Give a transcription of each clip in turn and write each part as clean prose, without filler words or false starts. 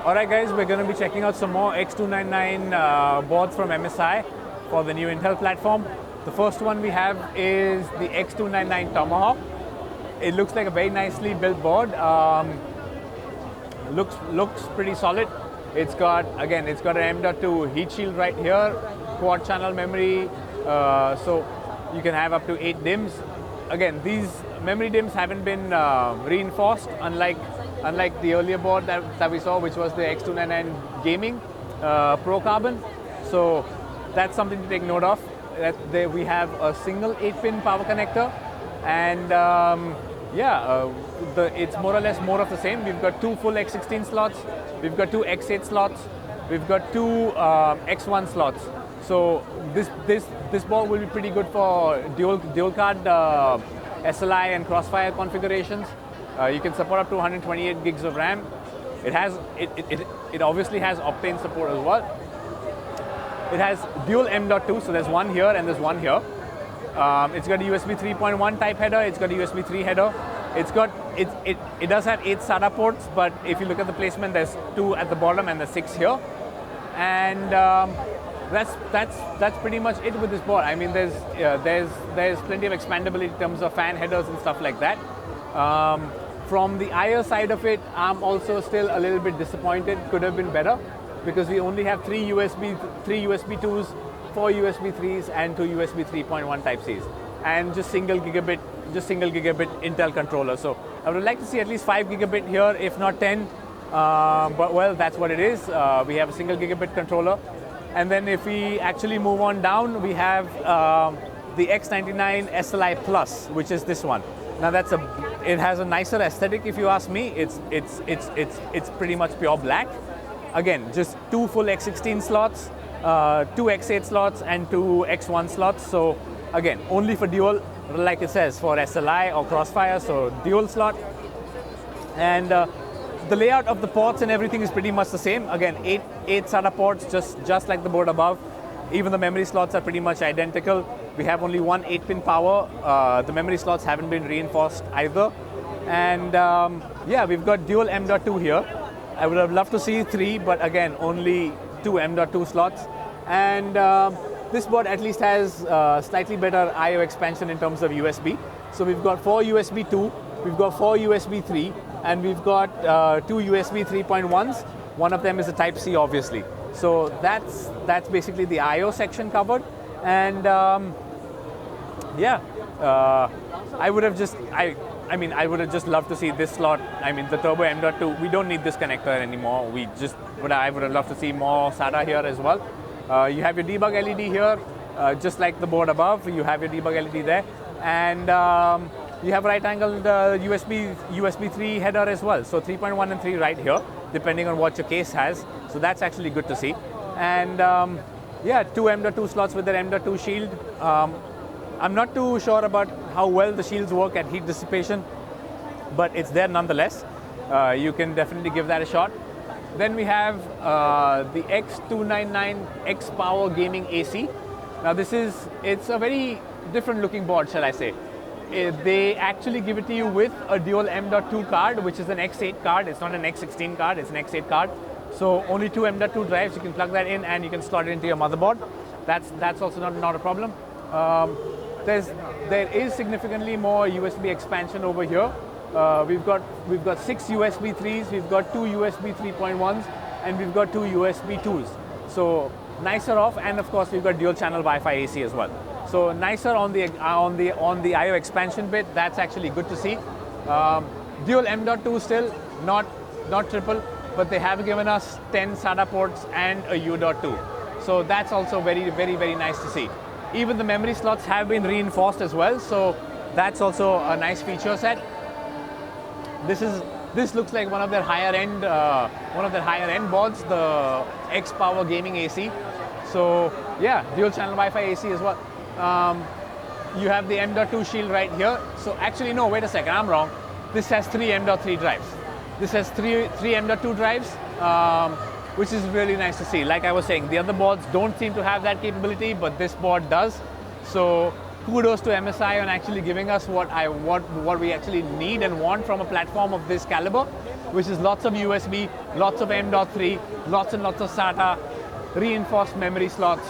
Alright guys, we're going to be checking out some more X299 boards from MSI for the new Intel platform. The first one we have is the X299 Tomahawk. It looks like a very nicely built board. Looks pretty solid. It's got an M.2 heat shield right here, quad channel memory, so you can have up to 8 DIMMs. Again, these memory DIMMs haven't been reinforced, unlike the earlier board that we saw, which was the X299 Gaming Pro Carbon. So that's something to take note of. We have a single 8-pin power connector, and it's more or less more of the same. We've got 2 full X16 slots, we've got 2 X8 slots, we've got 2 X1 slots. So this board will be pretty good for dual card SLI and Crossfire configurations. You can support up to 128 gigs of RAM. It obviously has Optane support as well. It has dual M.2, so there's one here and there's one here. It's got a USB 3.1 type header. It's got a USB 3 header. It does have 8 SATA ports, but if you look at the placement, there's 2 at the bottom and there's 6 here. And that's pretty much it with this board. I mean, there's plenty of expandability in terms of fan headers and stuff like that. From the I/O side of it, I'm also still a little bit disappointed. Could have been better, because we only have 3 USB 2s, 4 USB 3s, and 2 USB 3.1 Type Cs, and just single gigabit Intel controller. So I would like to see at least 5 gigabit here, if not 10. But well, that's what it is. We have a single gigabit controller, and then if we actually move on down, we have the X99 SLI Plus, which is this one. Now it has a nicer aesthetic, if you ask me. It's pretty much pure black. Again, just 2 full X16 slots, 2 X8 slots, and 2 X1 slots. So again, only for dual, like it says, for SLI or Crossfire, so dual slot. And the layout of the ports and everything is pretty much the same. Again, 8 SATA ports, just like the board above. Even the memory slots are pretty much identical. We have only one 8-pin power. The memory slots haven't been reinforced either. And we've got dual M.2 here. I would have loved to see 3, but again, only 2 M.2 slots. And this board at least has slightly better I/O expansion in terms of USB. So we've got 4 USB 2, we've got 4 USB 3, and we've got 2 USB 3.1s. One of them is a Type C, obviously. So that's basically the I/O section covered. And I would have just loved to see this slot. I mean, the Turbo M.2, we don't need this connector anymore. I would have loved to see more SATA here as well. You have your debug LED here, just like the board above. You have your debug LED there. And you have right-angled USB 3 header as well. So 3.1 and 3 right here, depending on what your case has. So that's actually good to see. And 2 M.2 slots with their M.2 shield. I'm not too sure about how well the shields work at heat dissipation, but it's there nonetheless. You can definitely give that a shot. Then we have the X299 X Power Gaming AC. Now it's a very different looking board, shall I say. They actually give it to you with a dual M.2 card, which is an X8 card. It's not an X16 card, it's an X8 card. So only 2 M.2 drives, you can plug that in and you can slot it into your motherboard. That's also not a problem. There is significantly more USB expansion over here. We've got 6 USB 3s, we've got 2 USB 3.1s, and we've got 2 USB 2s. So nicer off, and of course we've got dual channel Wi-Fi AC as well. So nicer on the I/O expansion bit. That's actually good to see. Dual M.2 still, not triple, but they have given us 10 SATA ports and a U.2. So that's also very, very, very nice to see. Even the memory slots have been reinforced as well, so that's also a nice feature set. This looks like one of their higher end boards, the X Power Gaming AC. So yeah, dual channel Wi-Fi AC as well. You have the M.2 shield right here. So actually, no, wait a second, I'm wrong. This has 3 M.3 drives. This has three M.2 drives, which is really nice to see. Like I was saying, the other boards don't seem to have that capability, but this board does. So kudos to MSI on actually giving us what we actually need and want from a platform of this caliber, which is lots of USB, lots of M.3, lots and lots of SATA, reinforced memory slots.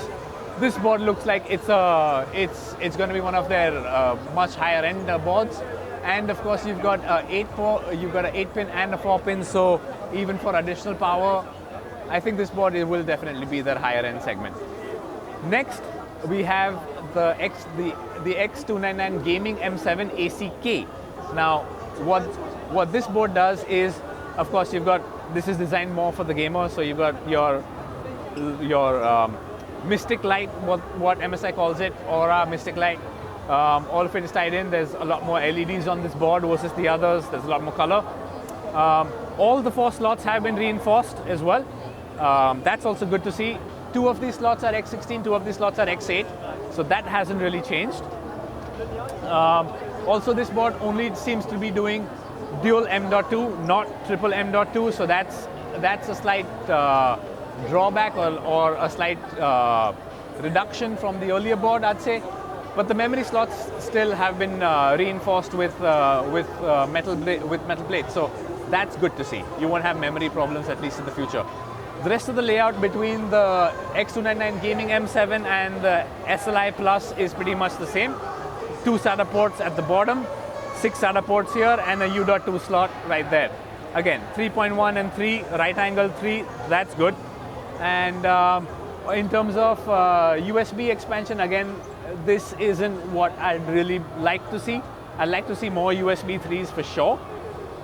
This board looks like it's going to be one of their much higher end boards, and of course you've got an 8-pin and a 4-pin, so even for additional power, I think this board will definitely be their higher end segment. Next, we have the X299 Gaming M7 ACK. Now, what this board does is, of course, this is designed more for the gamer, so you've got your Mystic Light, what MSI calls it, Aura Mystic Light. All of it is tied in. There's a lot more LEDs on this board versus the others. There's a lot more color. All the 4 slots have been reinforced as well. That's also good to see. 2 of these slots are X16, 2 of these slots are X8, so that hasn't really changed. Also, this board only seems to be doing dual M.2, not triple M.2, so that's a slight drawback or a slight reduction from the earlier board, I'd say. But the memory slots still have been reinforced with metal plates, so that's good to see. You won't have memory problems, at least in the future. The rest of the layout between the X299 Gaming M7 and the SLI Plus is pretty much the same. 2 SATA ports at the bottom, 6 SATA ports here, and a U.2 slot right there. Again, 3.1 and 3, right angle 3, that's good. And in terms of USB expansion, again, this isn't what I'd really like to see. I'd like to see more USB 3s for sure.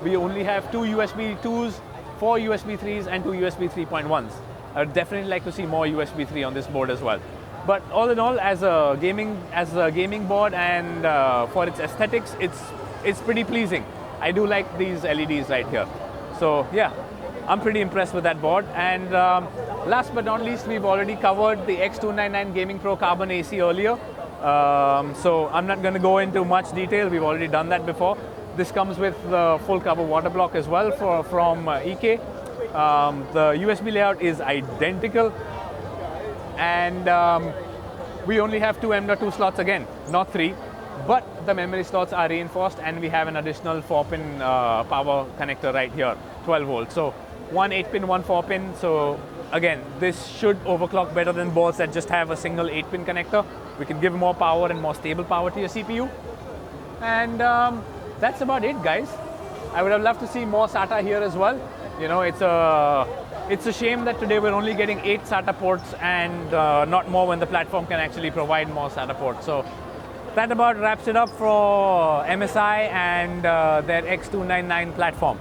We only have 2 USB 2s, 4 USB 3s, and 2 USB 3.1s. I would definitely like to see more USB 3 on this board as well. But all in all, as a gaming board and for its aesthetics, it's pretty pleasing. I do like these LEDs right here. So yeah, I'm pretty impressed with that board. And last but not least, we've already covered the X299 Gaming Pro Carbon AC earlier. So I'm not going to go into much detail. We've already done that before. This comes with the full cover water block as well from EK. The USB layout is identical, and we only have 2 M.2 slots again, not 3. But the memory slots are reinforced, and we have an additional 4-pin power connector right here, 12 volts. So 1 8-pin, 1 4-pin. So again, this should overclock better than boards that just have a single 8-pin connector. We can give more power and more stable power to your CPU. And that's about it, guys. I would have loved to see more SATA here as well. You know, it's a shame that today we're only getting 8 SATA ports and not more when the platform can actually provide more SATA ports. So that about wraps it up for MSI and their X299 platform.